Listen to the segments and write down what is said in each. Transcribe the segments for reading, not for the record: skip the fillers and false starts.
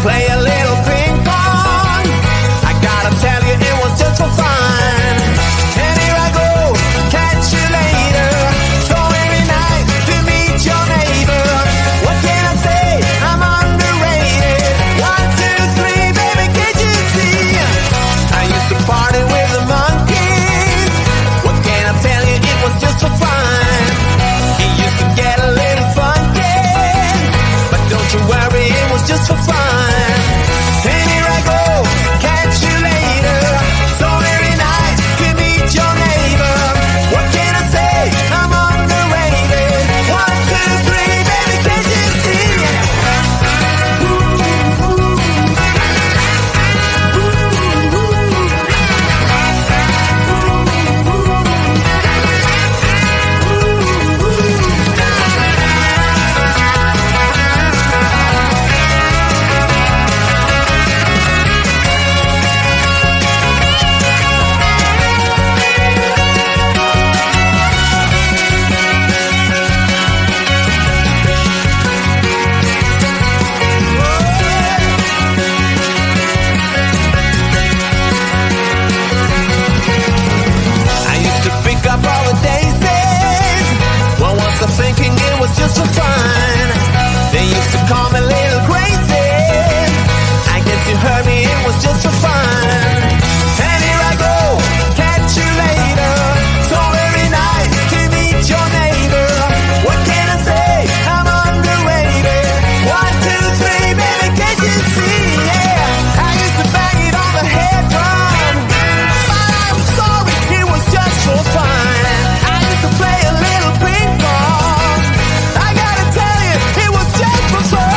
play a little ping pong. I gotta tell you, it was just for fun. And here I go, catch you later. So very nice to meet your neighbor. What can I say? I'm underrated. 1, 2, 3, baby, can't you see? I used to party with the monkeys. What can I tell you? It was just for fun. It used to get a little funky, but don't you worry, it was just for fun. And here I go, catch you later. So very nice to meet your neighbor. What can I say? I'm underrated. 1, 2, 3, baby, can't you see? I used to pick up all the daisies. What was I thinking? It was just for fun. They used to call me little crazy. I guess you heard me, it was just for fun. And here I go, catch you later. So very nice to meet your neighbor. What can I say? I'm underrated. 1, 2, 3, baby, can't you see? Yeah, I used to bang it on the head drum. But I'm sorry, it was just for fun. I used to play a little ping pong. I gotta tell you, it was just for fun.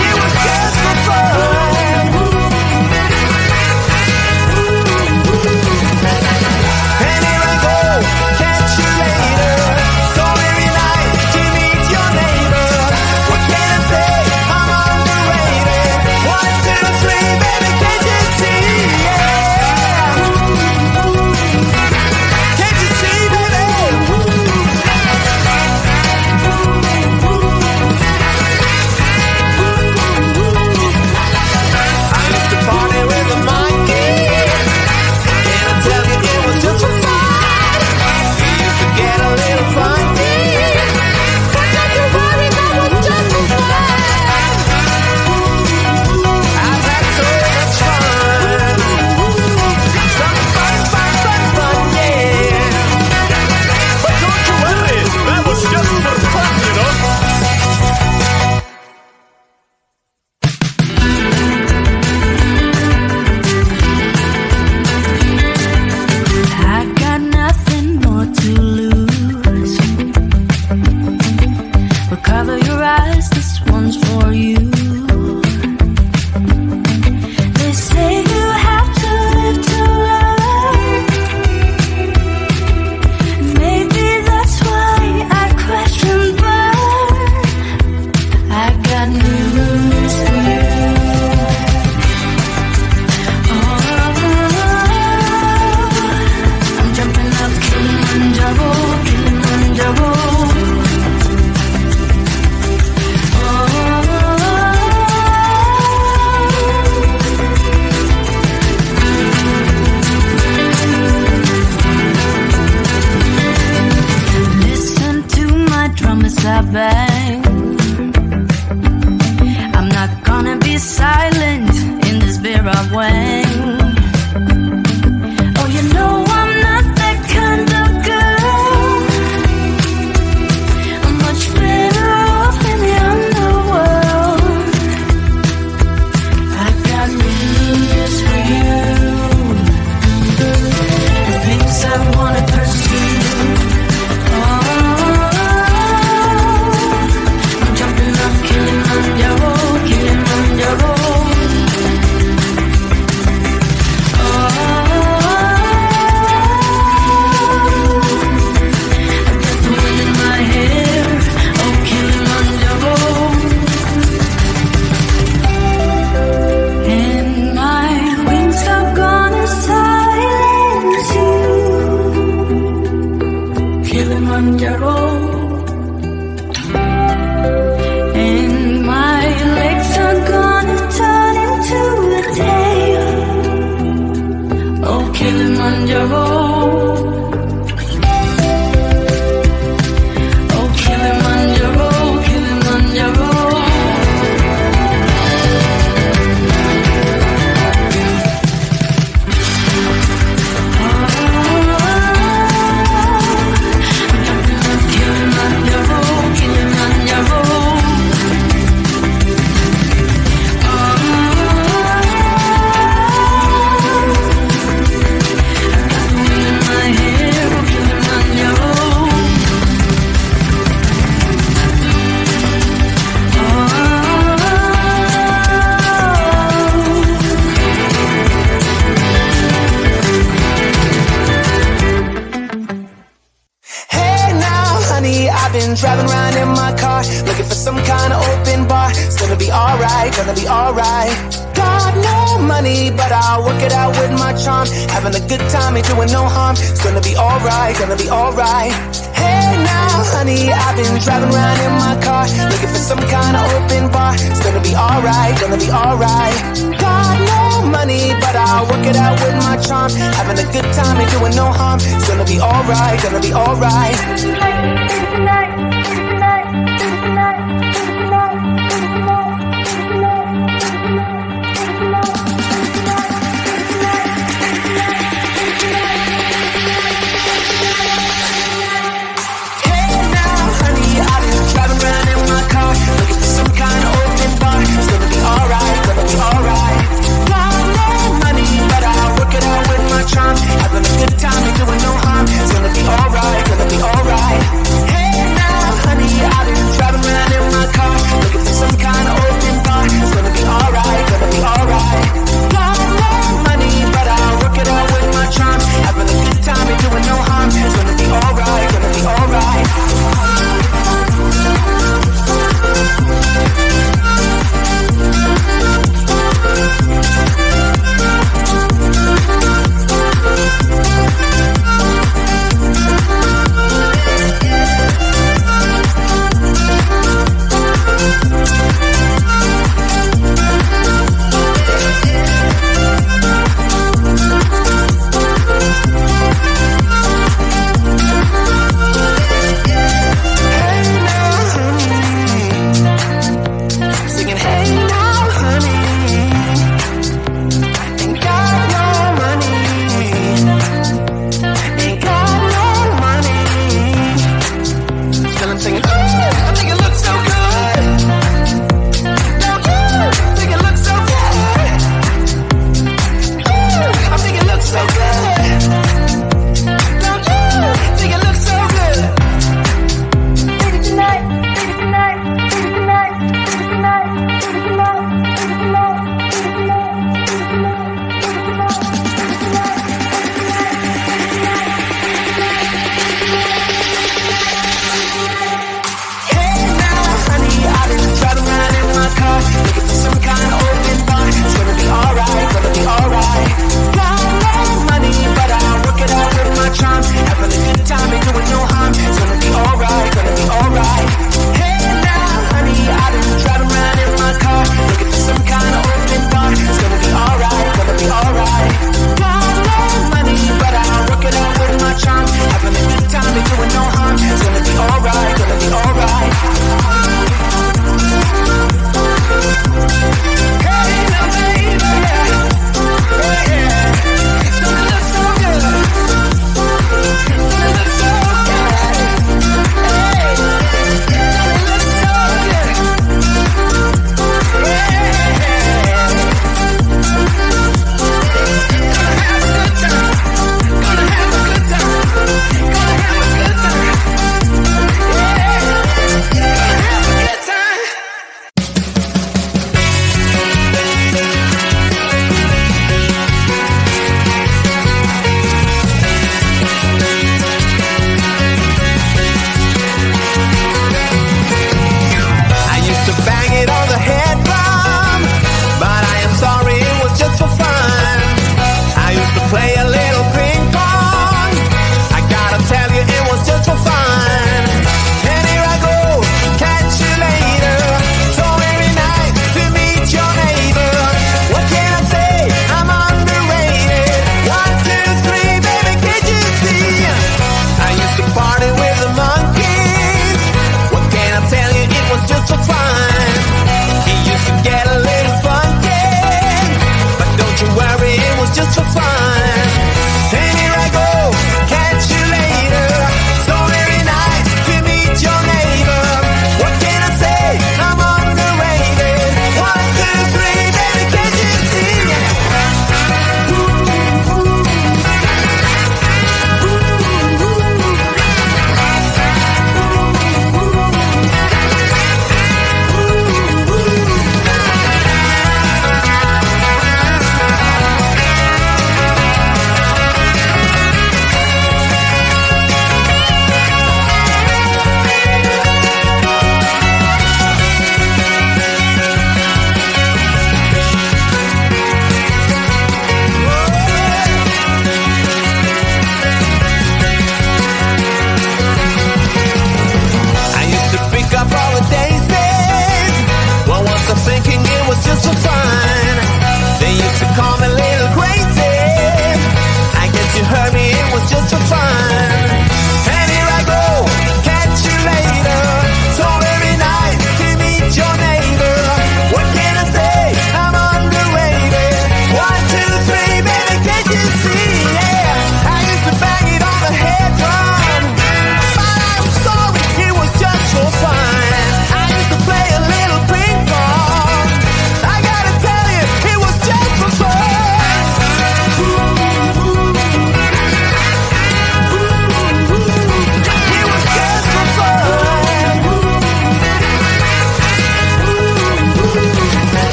It was just for fun. And here I go, catch you later. So very nice to meet your neighbor. What can I say? I'm underrated. 1, 2, 3, baby, can't you see? Yeah. Can't you see, baby? I used to party with the monkeys. Can I tell you, it was just for fun. We used to get a little funky, but don't you worry, that was just for fun. I've had so much fun. Some fun, yeah. But don't you worry, that was just for fun, you know. I got nothing more to lose. But cover your eyes, this one's for you. They say you have to live to learn. Maybe that's why I crash and burn. I got news for you. I'm jumping up Kilimanjaro, Kilimanjaro. Listen to my drum as I bang. I'm not gonna be silent in this Vera Wang. Oh, you know I'm not that kind of girl. I'm much better off in the underworld. I got news for you. The things I wanna pursue. I'm jumping off Kilimanjaro, Kilimanjaro. Kilimanjaro. Kilimanjaro. Oh, Kilimanjaro, Kilimanjaro. Driving around in my car, looking for some kind of open bar. It's gonna be alright, gonna be alright. Got no money, but I'll work it out with my charm. Having a good time, ain't doing no harm. It's gonna be alright, gonna be alright. Hey now, honey, I've been driving around in my car, looking for some kind of open bar. It's gonna be alright, gonna be alright. Got no money, but I'll work it out with my charm. Having a good time, ain't doing no harm. It's gonna be alright, gonna be alright. Having a good time and doing no harm. It's gonna be